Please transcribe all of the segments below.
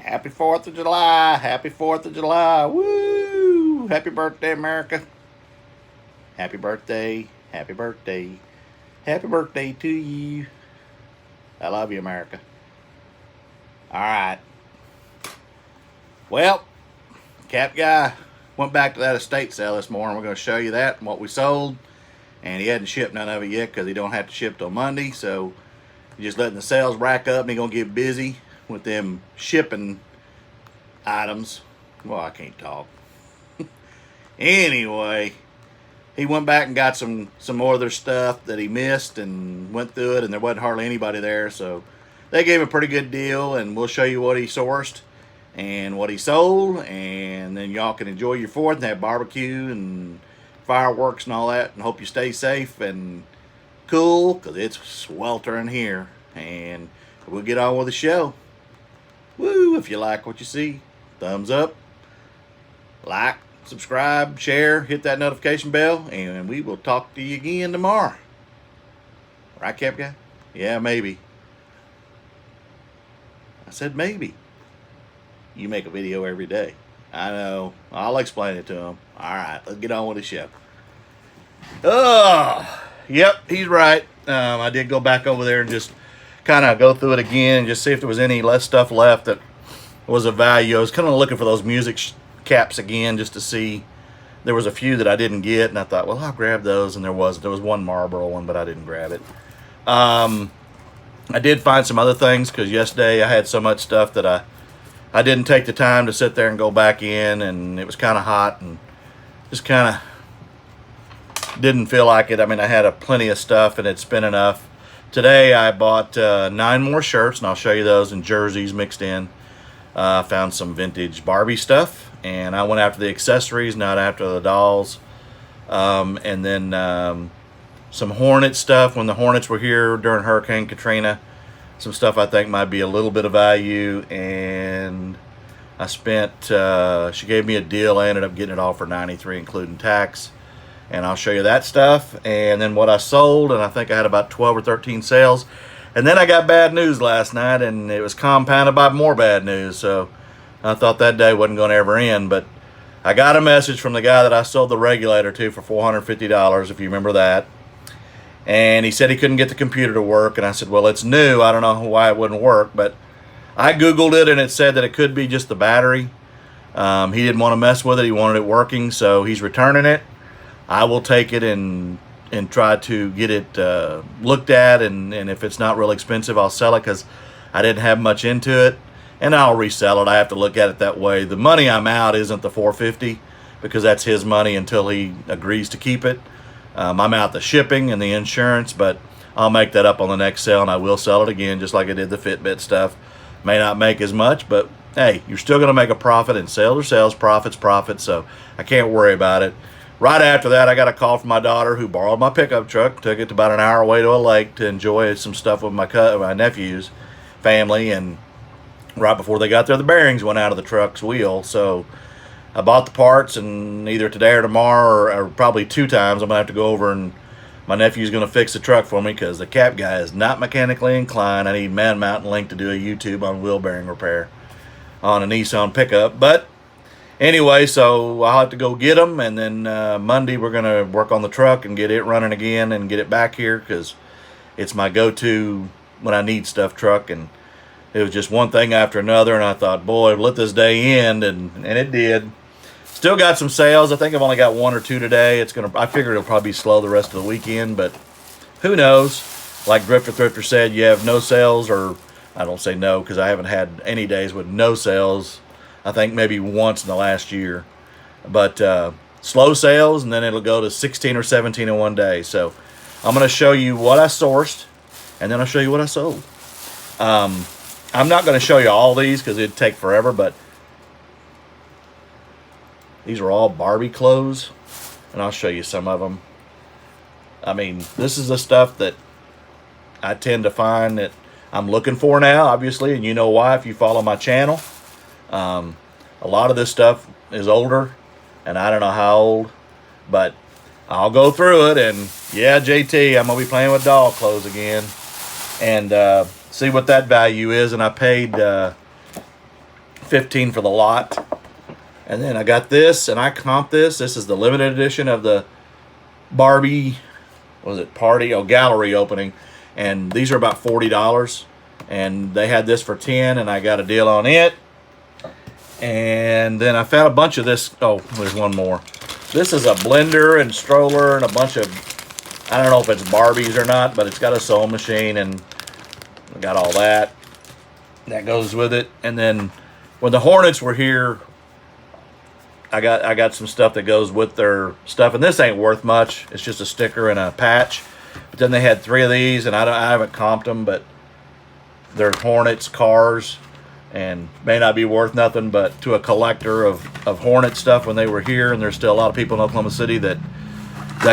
Happy 4th of July. Happy 4th of July. Woo! Happy birthday, America. Happy birthday. Happy birthday. Happy birthday to you. I love you, America. All right. Well, Cap Guy went back to that estate sale this morning. We're going to show you that and what we sold. And he hadn't shipped none of it yet because he don't have to ship till Monday. So he's just letting the sales rack up and he's going to get busy with them shipping items. Well, I can't talk. Anyway, he went back and got some more of their stuff that he missed and went through it, and there wasn't hardly anybody there. So they gave him a pretty good deal, and we'll show you what he sourced and what he sold, and then y'all can enjoy your 4th and have barbecue and fireworks and all that, and hope you stay safe and cool because it's sweltering here. And we'll get on with the show. Woo! If you like what you see, thumbs up, like, subscribe, share, hit that notification bell, and we will talk to you again tomorrow. Right, Cap Guy? Yeah, maybe. I said maybe. You make a video every day. I know. I'll explain it to him. All right, let's get on with the show. Oh, yep, he's right. I did go back over there and just kind of go through it again and just see if there was any less stuff left that was of value. I was kind of looking for those music caps again just to see. There was a few that I didn't get, and I thought, well, I'll grab those, and there was one Marlboro one, but I didn't grab it. I did find some other things because yesterday I had so much stuff that I didn't take the time to sit there and go back in, and it was kind of hot and just kind of didn't feel like it. I mean, I had plenty of stuff, and it's been enough. Today I bought 9 more shirts, and I'll show you those, and jerseys mixed in. Found some vintage Barbie stuff, and I went after the accessories, not after the dolls. And then some Hornet stuff when the Hornets were here during Hurricane Katrina. Some stuff I think might be a little bit of value, and I spent, she gave me a deal. I ended up getting it all for $93 including tax, and I'll show you that stuff. And then what I sold, and I think I had about 12 or 13 sales. And then I got bad news last night, and it was compounded by more bad news. So I thought that day wasn't going to ever end. But I got a message from the guy that I sold the regulator to for $450, if you remember that. And he said he couldn't get the computer to work. And I said, well, it's new. I don't know why it wouldn't work. But I Googled it, and it said that it could be just the battery. He didn't want to mess with it. He wanted it working. So he's returning it. I will take it and try to get it looked at, and if it's not real expensive, I'll sell it because I didn't have much into it, and I'll resell it. I have to look at it that way. The money I'm out isn't the $450 because that's his money until he agrees to keep it. I'm out the shipping and the insurance, but I'll make that up on the next sale, and I will sell it again just like I did the Fitbit stuff. May not make as much, but hey, you're still going to make a profit, and sales are sales, profits, so I can't worry about it. Right after that, I got a call from my daughter who borrowed my pickup truck, took it about an hour away to a lake to enjoy some stuff with my nephew's family, and right before they got there, the bearings went out of the truck's wheel. So I bought the parts, and either today or tomorrow, or probably 2 times, I'm going to have to go over, and my nephew's going to fix the truck for me because the Cap Guy is not mechanically inclined. I need Man Mountain Link to do a YouTube on wheel bearing repair on a Nissan pickup, but anyway, so I'll have to go get them, and then Monday we're going to work on the truck and get it running again and get it back here because it's my go-to when I need stuff truck, and it was just one thing after another, and I thought, boy, let this day end, and it did. Still got some sales. I think I've only got 1 or 2 today. I figured it'll probably be slow the rest of the weekend, but who knows? Like Drifter Thrifter said, you have no sales, or I don't say no because I haven't had any days with no sales. I think maybe once in the last year. But slow sales, and then it'll go to 16 or 17 in one day. So I'm going to show you what I sourced, and then I'll show you what I sold. I'm not going to show you all these because it'd take forever, but these are all Barbie clothes, and I'll show you some of them. I mean, this is the stuff that I tend to find that I'm looking for now, obviously, and you know why if you follow my channel. A lot of this stuff is older, and I don't know how old, but I'll go through it, and yeah, JT, I'm going to be playing with doll clothes again, and see what that value is. And I paid $15 for the lot. And then I got this, and I comped this. This is the limited edition of the Barbie, what was it, party? Oh, gallery opening. And these are about $40. And they had this for 10, and I got a deal on it. And then I found a bunch of this. Oh, there's one more. This is a blender and stroller and a bunch of, I don't know if it's Barbies or not, but it's got a sewing machine and got all that. That goes with it. And then when the Hornets were here, I got some stuff that goes with their stuff, and this ain't worth much. It's just a sticker and a patch. But then they had 3 of these, and I haven't comped them, but they're Hornets cars, and may not be worth nothing, but to a collector of Hornet stuff when they were here, and there's still a lot of people in Oklahoma City that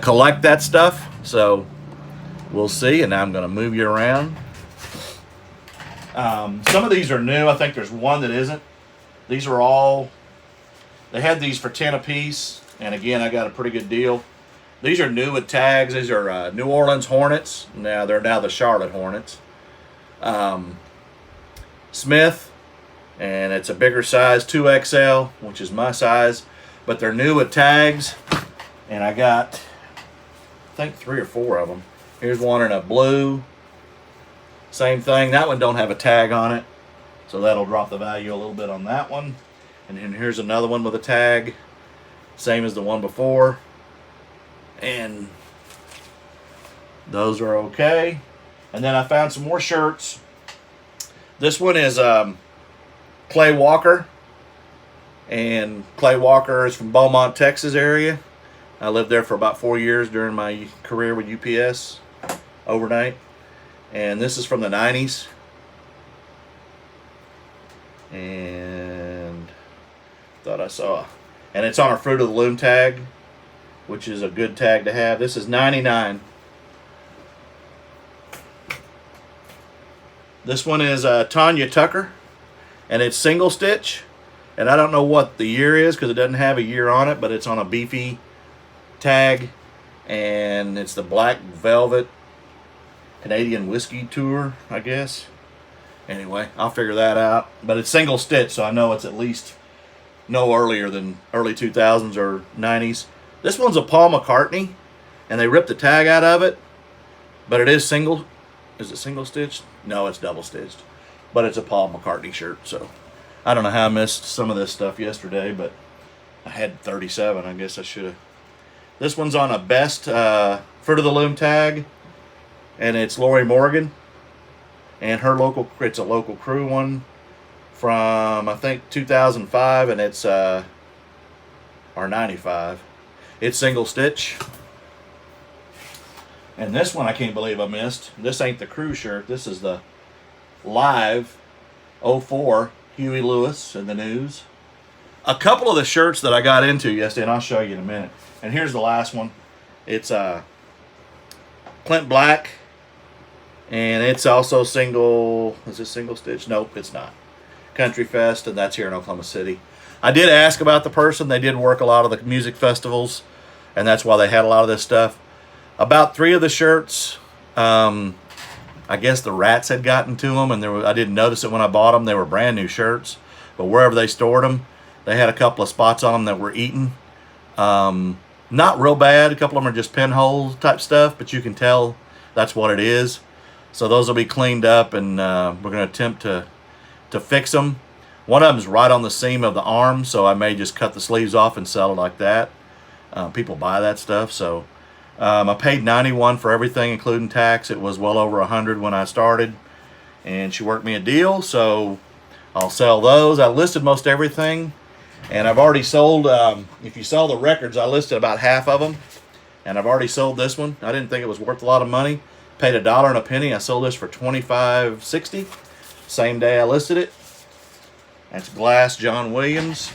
collect that stuff. So we'll see, and now I'm going to move you around. Some of these are new. I think there's one that isn't. These are all... They had these for 10 a piece, and again, I got a pretty good deal. These are new with tags. These are New Orleans Hornets. Now they're now the Charlotte Hornets. Smith, and it's a bigger size, 2XL, which is my size, but they're new with tags, and I got, I think, 3 or 4 of them. Here's one in a blue. Same thing. That one don't have a tag on it, so that'll drop the value a little bit on that one. And then here's another one with a tag, same as the one before. And those are okay. And then I found some more shirts. This one is Clay Walker. And Clay Walker is from Beaumont, Texas area. I lived there for about 4 years during my career with UPS overnight. And this is from the 90s. And thought I saw. And it's on a Fruit of the Loom tag, which is a good tag to have. This is $99. This one is Tanya Tucker, and it's single stitch. And I don't know what the year is because it doesn't have a year on it, but it's on a beefy tag. And it's the Black Velvet Canadian Whiskey Tour, I guess. Anyway, I'll figure that out. But it's single stitch, so I know it's at least no earlier than early 2000s or 90s. This one's a Paul McCartney, and they ripped the tag out of it, but it is single. Is it single stitched? No, it's double stitched, but it's a Paul McCartney shirt. So I don't know how I missed some of this stuff yesterday, but I had 37. I guess I should have. This one's on a best Fruit of the Loom tag, and it's Lori Morgan, and her local. It's a local crew one from, I think, 2005, and it's or 95. It's single stitch. And this one I can't believe I missed. This ain't the crew shirt. This is the live 04 Huey Lewis in the news. A couple of the shirts that I got into yesterday, and I'll show you in a minute. And here's the last one. It's Clint Black, and it's also single. Is it single stitch? Nope, it's not. Country Fest, and that's here in Oklahoma City. I did ask about the person. They did work a lot of the music festivals, and that's why they had a lot of this stuff. About 3 of the shirts, I guess the rats had gotten to them, and I didn't notice it when I bought them. They were brand new shirts, but wherever they stored them, they had a couple of spots on them that were eaten. Not real bad. A couple of them are just pinhole type stuff, but you can tell that's what it is. So those will be cleaned up, and we're going to attempt to fix them. One of them's right on the seam of the arm, so I may just cut the sleeves off and sell it like that. People buy that stuff, so I paid $91 for everything, including tax. It was well over $100 when I started, and she worked me a deal, so I'll sell those. I listed most everything, and I've already sold. If you saw the records, I listed about half of them, and I've already sold this one. I didn't think it was worth a lot of money. Paid $1 and a penny. I sold this for $25.60. Same day I listed it. That's Glass John Williams.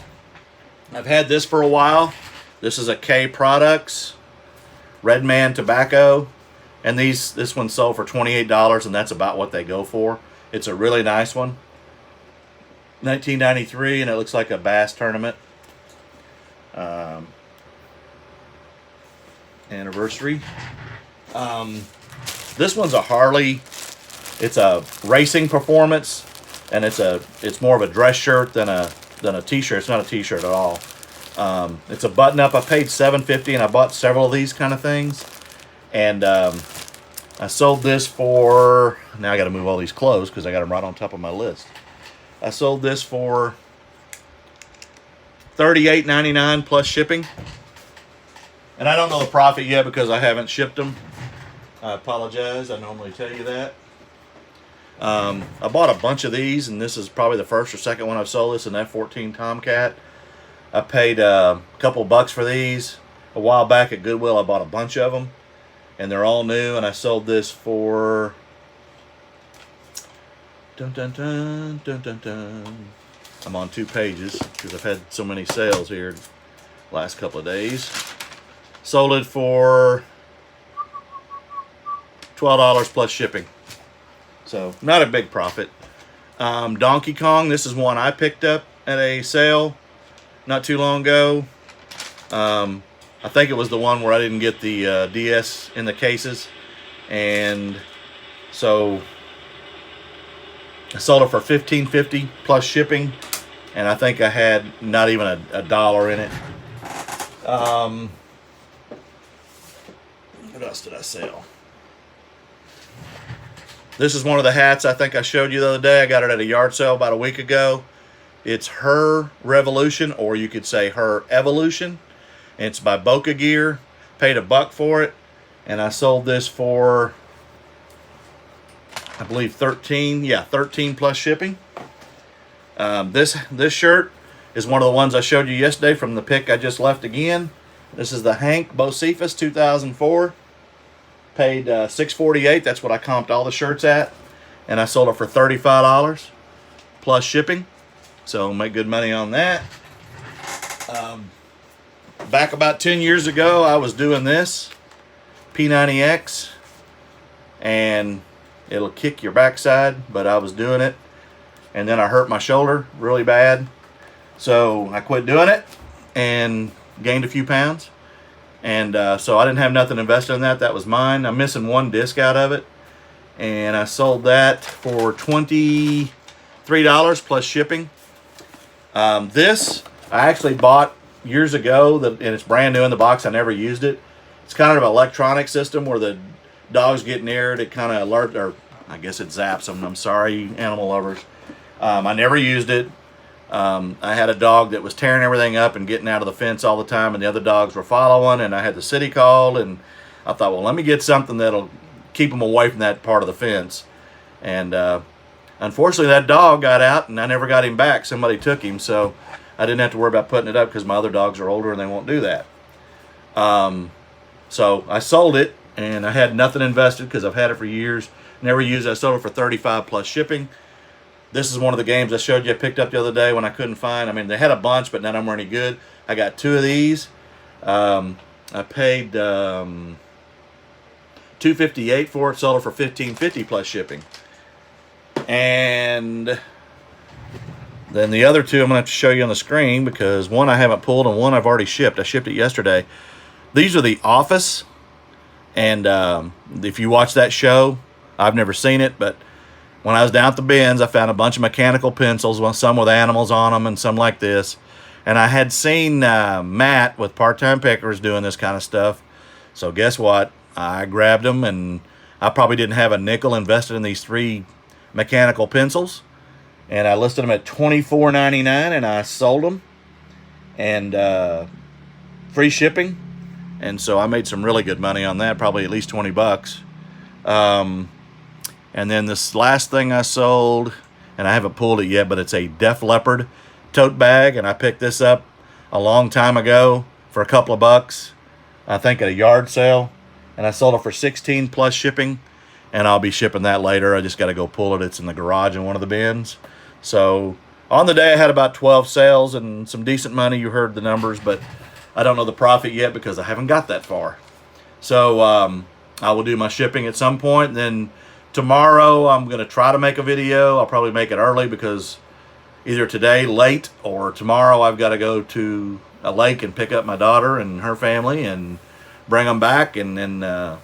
I've had this for a while. This is a K Products Red Man Tobacco, and this one sold for $28, and that's about what they go for. It's a really nice one. 1993, and it looks like a bass tournament anniversary. This one's a Harley. It's a racing performance. and it's more of a dress shirt than a t-shirt. It's not a t-shirt at all. It's a button-up. I paid $7.50, and I bought several of these kind of things. And I sold this for, now I got to move all these clothes because I got them right on top of my list. I sold this for $38.99 plus shipping. And I don't know the profit yet because I haven't shipped them. I apologize. I normally tell you that. I bought a bunch of these, and this is probably the first or second one I've sold. This, an F-14 Tomcat. I paid a couple bucks for these. A while back at Goodwill, I bought a bunch of them. And they're all new, and I sold this for... Dun, dun, dun, dun, dun, dun. I'm on 2 pages because I've had so many sales here the last couple of days. Sold it for $12 plus shipping. So, not a big profit. Donkey Kong, this is one I picked up at a sale not too long ago. I think it was the one where I didn't get the DS in the cases. And so I sold it for $15.50 plus shipping. And I think I had not even a dollar in it. What else did I sell? This is one of the hats I think I showed you the other day. I got it at a yard sale about a week ago. It's Her Revolution, or you could say Her Evolution. It's by Boca Gear. Paid $1 for it. And I sold this for, I believe, 13. Yeah, 13 plus shipping. This shirt is one of the ones I showed you yesterday from the pic I just left again. This is the Hank Bocephus 2004. Paid $6.48. That's what I comped all the shirts at. And I sold it for $35 plus shipping. So make good money on that. Back about 10 years ago, I was doing this. P90X. And it'll kick your backside, but I was doing it. And then I hurt my shoulder really bad. So I quit doing it and gained a few pounds. And so I didn't have nothing invested in that. That was mine. I'm missing one disc out of it. And I sold that for $23 plus shipping. This I actually bought years ago, and it's brand new in the box. I never used it. It's kind of an electronic system where the dogs get near it. It kind of alert, or I guess it zaps them. I'm sorry, animal lovers. I never used it. I had a dog that was tearing everything up and getting out of the fence all the time, and the other dogs were following, and I had the city called, and I thought, well, let me get something that'll keep them away from that part of the fence. And unfortunately, that dog got out, and I never got him back. Somebody took him, so I didn't have to worry about putting it up because my other dogs are older and they won't do that. So I sold it, and I had nothing invested because I've had it for years. Never used it. I sold it for $35 plus shipping. This is one of the games I showed you I picked up the other day when I couldn't find. I mean, they had a bunch, but none of them were any good. I got 2 of these. I paid $2.58 for it. Sold it for $15.50 plus shipping. And then the other 2 I'm going to have to show you on the screen because one I haven't pulled and one I've already shipped. I shipped it yesterday. These are The Office. And if you watch that show, I've never seen it, but when I was down at the bins, I found a bunch of mechanical pencils, some with animals on them and some like this. And I had seen Matt with Part-Time Pickers doing this kind of stuff. So guess what? I grabbed them, and I probably didn't have a nickel invested in these 3 mechanical pencils. And I listed them at $24.99, and I sold them. And free shipping. And so I made some really good money on that, probably at least 20 bucks. And then this last thing I sold, and I haven't pulled it yet, but it's a Def Leppard tote bag, and I picked this up a long time ago for a couple of bucks, I think at a yard sale, and I sold it for $16 plus shipping, and I'll be shipping that later. I just got to go pull it. It's in the garage in one of the bins. So on the day I had about 12 sales and some decent money. You heard the numbers, but I don't know the profit yet because I haven't got that far. So I will do my shipping at some point. Then tomorrow I'm going to try to make a video. I'll probably make it early because either today late or tomorrow I've got to go to a lake and pick up my daughter and her family and bring them back, and then go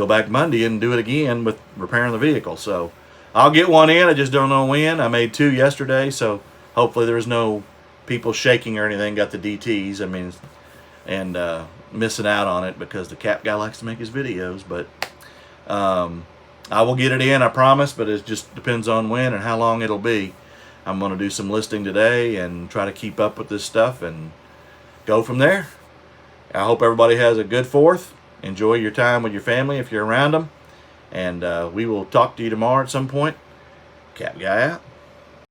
back Monday and do it again with repairing the vehicle. So I'll get one in. I just don't know when. I made 2 yesterday, so hopefully there's no people shaking or anything. Got the DTs. I mean, and missing out on it because the cap guy likes to make his videos. But I will get it in, I promise. But it just depends on when and how long it'll be. I'm going to do some listing today and try to keep up with this stuff and go from there. I hope everybody has a good 4th. Enjoy your time with your family if you're around them. And we will talk to you tomorrow at some point. Cap Guy out.